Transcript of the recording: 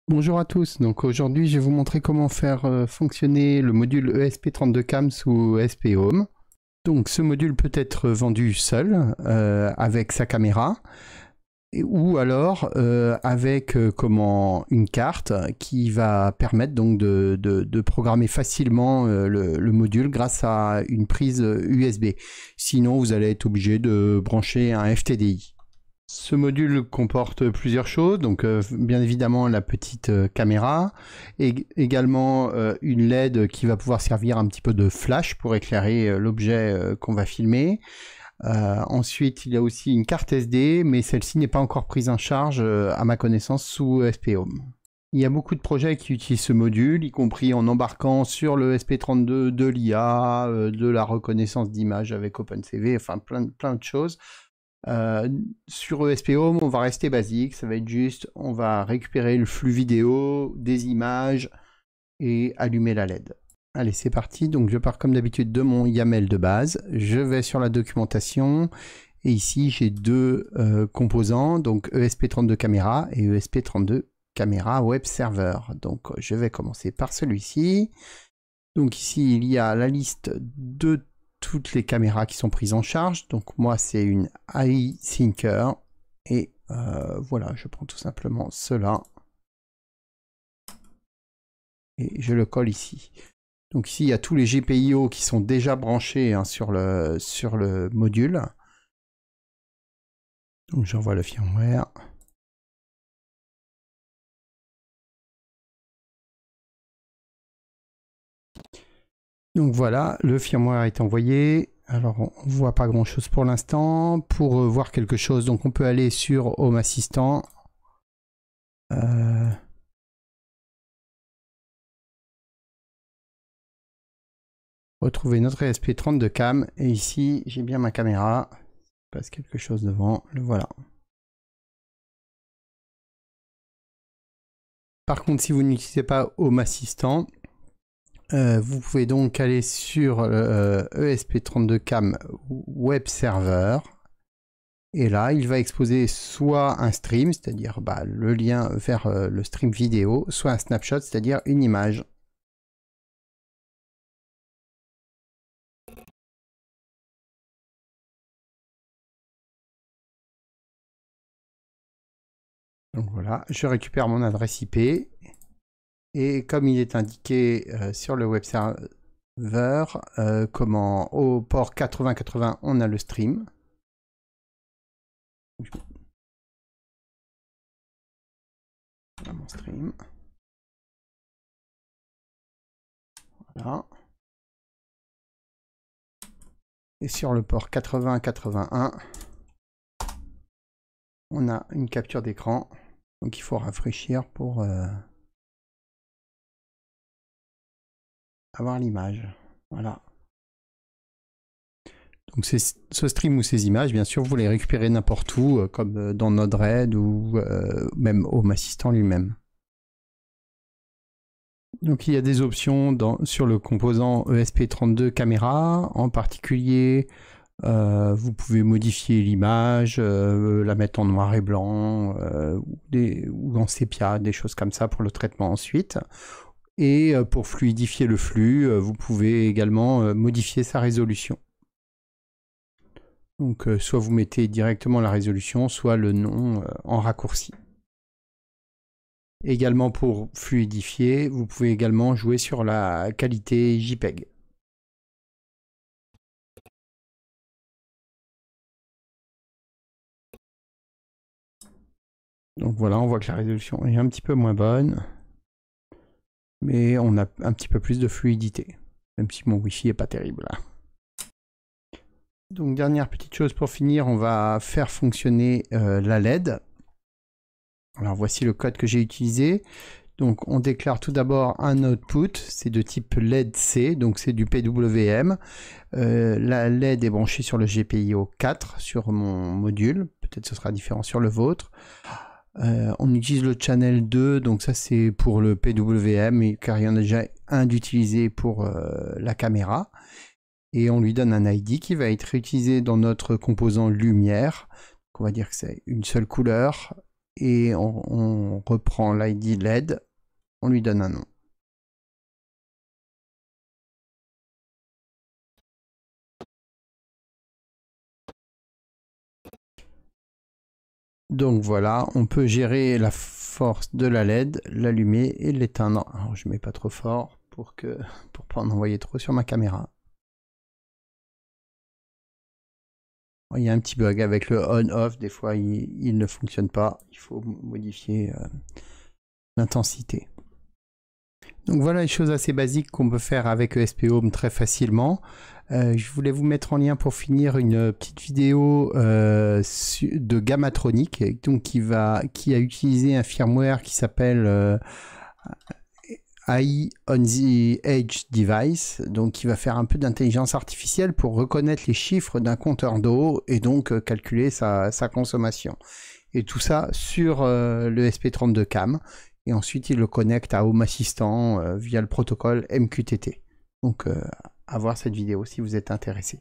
Bonjour à tous, donc aujourd'hui je vais vous montrer comment faire fonctionner le module ESP32CAM sous ESP Home. Donc ce module peut être vendu seul avec sa caméra ou alors avec une carte qui va permettre donc de programmer facilement le module grâce à une prise USB. Sinon vous allez être obligé de brancher un FTDI. Ce module comporte plusieurs choses, donc bien évidemment la petite caméra, et également une LED qui va pouvoir servir un petit peu de flash pour éclairer l'objet qu'on va filmer. Ensuite, il y a aussi une carte SD, mais celle-ci n'est pas encore prise en charge à ma connaissance sous ESP Home. Il y a beaucoup de projets qui utilisent ce module, y compris en embarquant sur le ESP32 de l'IA, de la reconnaissance d'images avec OpenCV, enfin plein de choses. Sur ESP Home, on va rester basique, ça va être juste, on va récupérer le flux vidéo, des images et allumer la LED. Allez, c'est parti, donc je pars comme d'habitude de mon YAML de base, je vais sur la documentation, et ici j'ai deux composants, donc ESP32 caméra et ESP32 caméra web server. Donc je vais commencer par celui-ci. Donc ici il y a la liste de toutes les caméras qui sont prises en charge. Donc moi c'est une AI Thinker et voilà, je prends tout simplement cela et je le colle ici. Donc ici il y a tous les GPIO qui sont déjà branchés sur le module. Donc j'envoie le firmware. Donc voilà, le firmware est envoyé. Alors on voit pas grand chose pour l'instant. Pour voir quelque chose, donc on peut aller sur Home Assistant. Retrouver notre ESP32CAM. Et ici, j'ai bien ma caméra. Il passe quelque chose devant. Le voilà. Par contre, si vous n'utilisez pas Home Assistant, vous pouvez donc aller sur ESP32CAM Web Server. Et là, il va exposer soit un stream, c'est-à-dire le lien vers le stream vidéo, soit un snapshot, c'est-à-dire une image. Donc voilà, je récupère mon adresse IP. Et comme il est indiqué sur le web server, au port 8080, on a le stream. Voilà mon stream. Voilà. Et sur le port 8081, on a une capture d'écran. Donc il faut rafraîchir pour avoir l'image. Voilà. Donc ce stream ou ces images, bien sûr, vous les récupérez n'importe où, comme dans Node-RED ou même Home Assistant lui-même. Donc il y a des options sur le composant ESP32 caméra, en particulier vous pouvez modifier l'image, la mettre en noir et blanc ou en sépia, des choses comme ça pour le traitement ensuite. Et pour fluidifier le flux, vous pouvez également modifier sa résolution. Donc soit vous mettez directement la résolution, soit le nom en raccourci. Également pour fluidifier, vous pouvez également jouer sur la qualité JPEG. Donc voilà, on voit que la résolution est un petit peu moins bonne, mais on a un petit peu plus de fluidité, même si mon Wi-Fi est pas terrible. Donc dernière petite chose pour finir, on va faire fonctionner la LED. Alors voici le code que j'ai utilisé. Donc on déclare tout d'abord un output, c'est de type LED-C, donc c'est du PWM. La LED est branchée sur le GPIO 4 sur mon module, peut-être ce sera différent sur le vôtre. On utilise le channel 2, donc ça c'est pour le PWM, car il y en a déjà un d'utilisé pour la caméra. Et on lui donne un ID qui va être utilisé dans notre composant lumière. Donc on va dire que c'est une seule couleur. et on reprend l'ID LED, on lui donne un nom. Donc voilà, on peut gérer la force de la LED, l'allumer et l'éteindre. Alors je mets pas trop fort pour pas en envoyer trop sur ma caméra. Il y a un petit bug avec le on-off, des fois il ne fonctionne pas, il faut modifier l'intensité. Donc voilà les choses assez basiques qu'on peut faire avec ESP Home très facilement. Je voulais vous mettre en lien pour finir une petite vidéo de Gammatronic, donc qui a utilisé un firmware qui s'appelle AI on the Edge Device, donc qui va faire un peu d'intelligence artificielle pour reconnaître les chiffres d'un compteur d'eau et donc calculer sa consommation. Et tout ça sur le SP32CAM. Et ensuite, il le connecte à Home Assistant via le protocole MQTT. Donc, à voir cette vidéo si vous êtes intéressé.